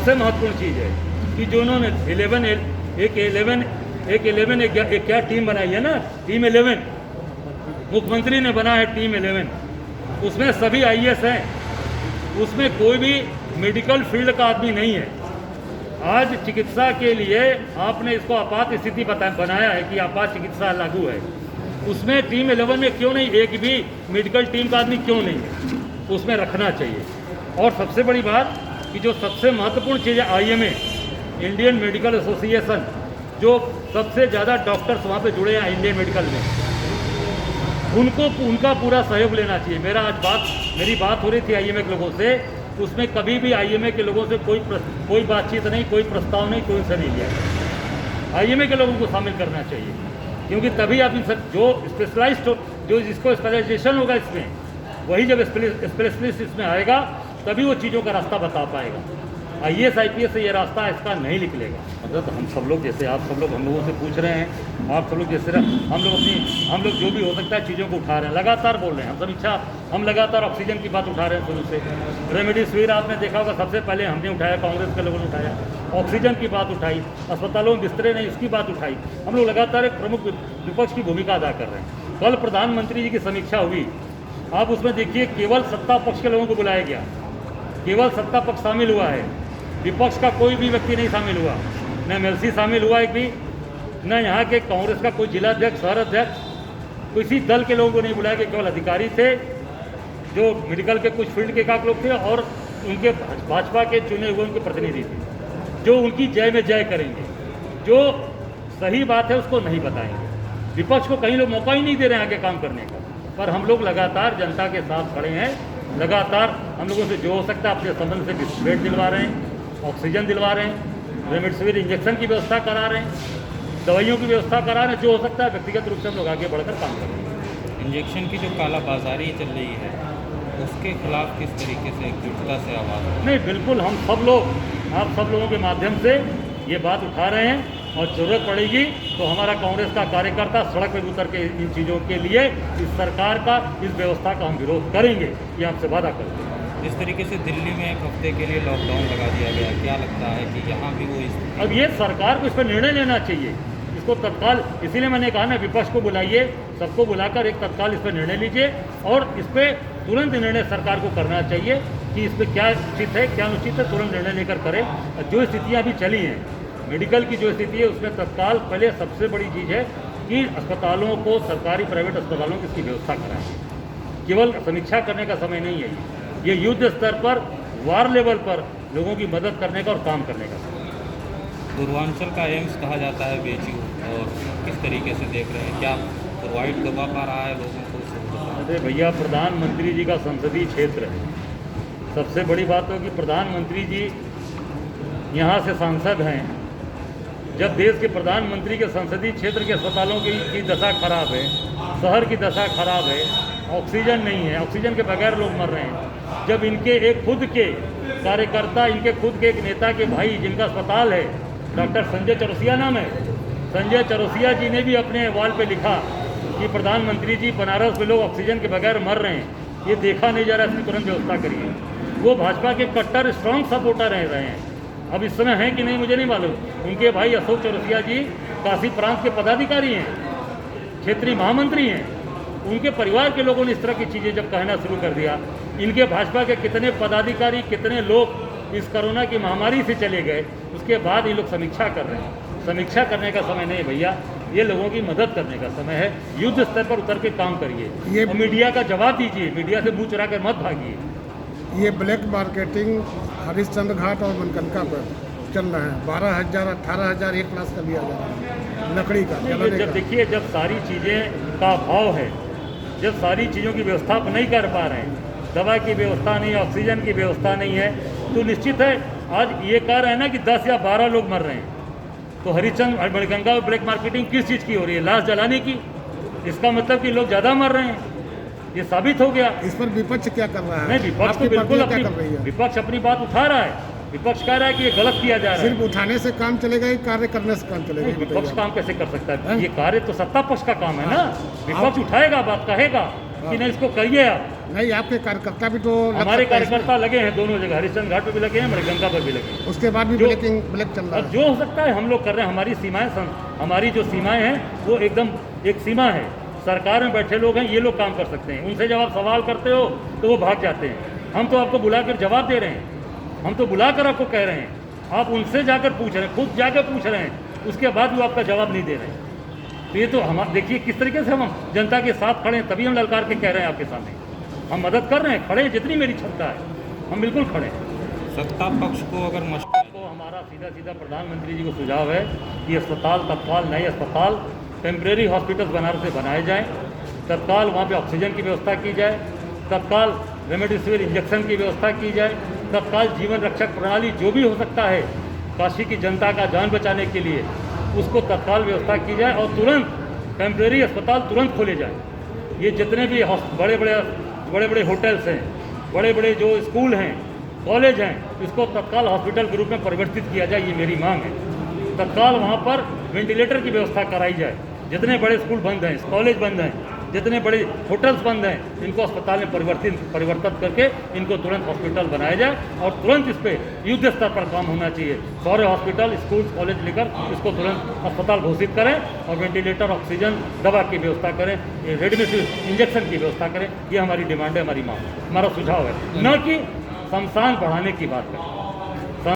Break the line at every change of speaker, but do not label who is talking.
सबसे महत्वपूर्ण चीज़ है कि जो उन्होंने एक क्या टीम बनाई है ना, टीम 11 मुख्यमंत्री ने बना है टीम 11, उसमें सभी IAS हैं, उसमें कोई भी मेडिकल फील्ड का आदमी नहीं है। आज चिकित्सा के लिए आपने इसको आपात स्थिति बनाया है कि आपात चिकित्सा लागू है, उसमें टीम 11 में क्यों नहीं, एक भी मेडिकल टीम का आदमी क्यों नहीं है, उसमें रखना चाहिए। और सबसे बड़ी बात कि जो सबसे महत्वपूर्ण चीज़ है IMA, इंडियन मेडिकल एसोसिएशन, जो सबसे ज़्यादा डॉक्टर्स वहाँ पे जुड़े हैं इंडियन मेडिकल में, उनका पूरा सहयोग लेना चाहिए। मेरी बात हो रही थी IMA के लोगों से, उसमें कभी भी IMA के लोगों से कोई बातचीत नहीं, कोई प्रस्ताव नहीं, कोई से नहीं लिया। IMA के लोगों को शामिल करना चाहिए, क्योंकि तभी आप इन सब जो स्पेशलाइज्ड जो जिसको स्पेशलाइजेशन होगा इसमें, वही जब स्पेशलिस्ट इसमें आएगा तभी वो चीज़ों का रास्ता बता पाएगा। IAS IPS से ये रास्ता इसका नहीं निकलेगा। मतलब हम सब लोग जैसे आप सब लोग हम लोगों से पूछ रहे हैं, आप सब लोग जैसे हम लोग जो भी हो सकता है चीज़ों को उठा रहे हैं, लगातार बोल रहे हैं। हम लगातार ऑक्सीजन की बात उठा रहे हैं शुरू से। रेमडेसिविर आपने देखा होगा, सबसे पहले हमने उठाया, कांग्रेस के लोगों ने उठाया, ऑक्सीजन की बात उठाई, अस्पतालों में बिस्तरे नहीं इसकी बात उठाई। हम लोग लगातार एक प्रमुख विपक्ष की भूमिका अदा कर रहे हैं। कल प्रधानमंत्री जी की समीक्षा हुई, आप उसमें देखिए केवल सत्ता पक्ष के लोगों को बुलाया गया, केवल सत्ता पक्ष शामिल हुआ है, विपक्ष का कोई भी व्यक्ति नहीं शामिल हुआ, न MLC शामिल हुआ एक भी, न यहाँ के कांग्रेस का कोई जिलाध्यक्ष, शहर अध्यक्ष, किसी दल के लोगों को नहीं बुलाया गया। केवल अधिकारी थे, जो मेडिकल के कुछ फील्ड के काक लोग थे, और उनके भाजपा के चुने हुए उनके प्रतिनिधि थे, जो उनकी जय में जय करेंगे, जो सही बात है उसको नहीं बताएंगे। विपक्ष को कहीं लोग मौका ही नहीं दे रहे हैं आगे काम करने का। पर हम लोग लगातार जनता के साथ खड़े हैं, लगातार हम लोगों से जो हो सकता है अपने संबंध से बेड दिलवा रहे हैं, ऑक्सीजन दिलवा रहे हैं, रेमडेसिविर इंजेक्शन की व्यवस्था करा रहे हैं, दवाइयों की व्यवस्था करा रहे हैं, जो हो सकता है व्यक्तिगत रूप से हम लोग आगे बढ़कर काम कर रहे हैं।
इंजेक्शन की जो कालाबाजारी चल रही है उसके खिलाफ किस तरीके से एकजुटता से आवाज़?
नहीं, बिल्कुल हम सब लोग, आप सब लोगों के माध्यम से ये बात उठा रहे हैं, और ज़रूरत पड़ेगी तो हमारा कांग्रेस का कार्यकर्ता सड़क पर उतर के इन चीज़ों के लिए इस सरकार का, इस व्यवस्था का हम विरोध करेंगे, ये हमसे वादा करते हैं।
जिस तरीके से दिल्ली में एक हफ्ते के लिए लॉकडाउन लगा दिया गया, क्या लगता है कि यहाँ भी वो
अब ये सरकार को इस पर निर्णय लेना चाहिए, इसको तत्काल, इसीलिए मैंने कहा ना विपक्ष को बुलाइए, सबको बुलाकर एक तत्काल इस पर निर्णय लीजिए, और इस पर तुरंत निर्णय सरकार को करना चाहिए कि इस पर क्या उचित है, क्या अनुचित है, तुरंत निर्णय लेकर करें। जो स्थितियाँ अभी चली हैं, मेडिकल की जो स्थिति है, उसमें तत्काल पहले सबसे बड़ी चीज़ है कि अस्पतालों को, सरकारी प्राइवेट अस्पतालों की इसकी व्यवस्था कराएं। केवल समीक्षा करने का समय नहीं है, ये युद्ध स्तर पर, वार लेवल पर लोगों की मदद करने का और काम करने का समय।
पूर्वांचल का एम्स कहा जाता है बेचू, और किस तरीके से देख रहे हैं, क्या प्रोवाइड करवा पा रहा है लोगों को?
अरे भैया, प्रधानमंत्री जी का संसदीय क्षेत्र है, सबसे बड़ी बात हो कि प्रधानमंत्री जी यहाँ से सांसद हैं। जब देश के प्रधानमंत्री के संसदीय क्षेत्र के अस्पतालों की दशा खराब है, शहर की दशा खराब है, ऑक्सीजन नहीं है, ऑक्सीजन के बगैर लोग मर रहे हैं, जब इनके एक खुद के कार्यकर्ता, इनके खुद के एक नेता के भाई जिनका अस्पताल है, डॉक्टर संजय चौरसिया नाम है, संजय चौरसिया जी ने भी अपने वॉल पे लिखा कि प्रधानमंत्री जी बनारस में लोग ऑक्सीजन के बगैर मर रहे हैं, ये देखा नहीं जा रहा, इसकी तुरंत व्यवस्था करिए। वो भाजपा के कट्टर स्ट्रॉन्ग सपोर्टर रहे हैं, अब इस समय हैं कि नहीं मुझे नहीं मालूम। उनके भाई अशोक चौरसिया जी काशी प्रांत के पदाधिकारी हैं, क्षेत्रीय महामंत्री हैं, उनके परिवार के लोगों ने इस तरह की चीज़ें जब कहना शुरू कर दिया, इनके भाजपा के कितने पदाधिकारी, कितने लोग इस कोरोना की महामारी से चले गए, उसके बाद ये लोग समीक्षा कर रहे हैं। समीक्षा करने का समय नहीं भैया, ये लोगों की मदद करने का समय है। युद्ध स्तर पर उतर के काम करिए, और मीडिया का जवाब दीजिए, मीडिया से मुँह चुरा कर मत भागिए।
ये ब्लैक मार्केटिंग हरिश्चंद्र घाट और मनकनका पर चल रहा है, 12,000 18,000 एक क्लास का लिया जा रहा है लकड़ी का, जलाने
जब
का।
देखिए, जब सारी चीज़ें का अभाव है, जब सारी चीज़ों की व्यवस्था आप नहीं कर पा रहे हैं, दवा की व्यवस्था नहीं, ऑक्सीजन की व्यवस्था नहीं है, तो निश्चित है आज ये कह रहे हैं ना कि 10 या 12 लोग मर रहे हैं, तो हरिश्चंद्र मनकनका में ब्लैक मार्केटिंग किस चीज़ की हो रही है? लाश जलाने की। इसका मतलब कि लोग ज़्यादा मर रहे हैं, ये साबित हो गया।
इस पर विपक्ष क्या कर रहा है?
नहीं, विपक्ष तो बिल्कुल
क्या कर रही है?
विपक्ष अपनी बात उठा रहा है, विपक्ष कह रहा है कि ये गलत किया जा रहा है।
सिर्फ उठाने से काम चलेगा, ये कार्य करने से काम चलेगा?
विपक्ष काम कैसे कर सकता है? ये कार्य तो सत्ता पक्ष का काम है ना, विपक्ष उठाएगा, बात कहेगा, कि नहीं इसको करिए आप।
नहीं, आपके कार्यकर्ता भी तो लग
हमारे
सकते हैं इसमें।
कार्यकर्ता लगे हैं दोनों जगह, हरिश्चंद्र घाट पर भी लगे हैं, मणिकंका पर भी लगे हैं।
उसके बाद भी
जो-
ब्लैक चल रहा
अब
है।
जो हो सकता है हम लोग कर रहे हैं। हमारी सीमाएं हमारी जो सीमाएं हैं वो एकदम एक सीमा है। सरकार में बैठे लोग हैं, ये लोग काम कर सकते हैं। उनसे जब आप सवाल करते हो तो वो भाग जाते हैं। हम तो आपको बुलाकर जवाब दे रहे हैं, हम तो बुलाकर आपको कह रहे हैं, आप उनसे जाकर पूछ रहे हैं, खुद जाकर पूछ रहे हैं, उसके बाद भी वो आपका जवाब नहीं दे रहे हैं। तो ये तो हम देखिए किस तरीके से हम जनता के साथ खड़े हैं, तभी हम ललकार के कह रहे हैं आपके सामने। हम मदद कर रहे हैं, खड़े हैं, जितनी मेरी क्षमता है हम बिल्कुल खड़े हैं।
सत्ता पक्ष को अगर मुश्किल
तो हमारा सीधा सीधा प्रधानमंत्री जी को सुझाव है कि अस्पताल तत्काल नए अस्पताल टेम्परेरी हॉस्पिटल्स बनारस से बनाए जाएं, तत्काल वहाँ पे ऑक्सीजन की व्यवस्था की जाए, तत्काल रेमडेसिविर इंजेक्शन की व्यवस्था की जाए, तत्काल जीवन रक्षक प्रणाली जो भी हो सकता है काशी की जनता का जान बचाने के लिए उसको तत्काल व्यवस्था की जाए और तुरंत टेम्परेरी अस्पताल तुरंत खोले जाए। ये जितने भी बड़े बड़े होटल्स हैं, बड़े बड़े जो स्कूल हैं, कॉलेज हैं, इसको तत्काल हॉस्पिटल के रूप में परिवर्तित किया जाए, ये मेरी मांग है। तत्काल वहाँ पर वेंटिलेटर की व्यवस्था कराई जाए। जितने बड़े स्कूल बंद हैं, कॉलेज बंद हैं, जितने बड़े होटल्स बंद हैं, इनको अस्पताल में परिवर्तित करके इनको तुरंत हॉस्पिटल बनाया जाए और तुरंत इस पर युद्ध स्तर पर काम होना चाहिए। सारे हॉस्पिटल, स्कूल, कॉलेज लेकर इसको तुरंत अस्पताल घोषित करें और वेंटिलेटर, ऑक्सीजन, दवा की व्यवस्था करें, रेमडेसिविर इंजेक्शन की व्यवस्था करें। ये हमारी डिमांड है, हमारी मांग है, हमारा सुझाव है, न कि शमशान बढ़ाने की बात करें।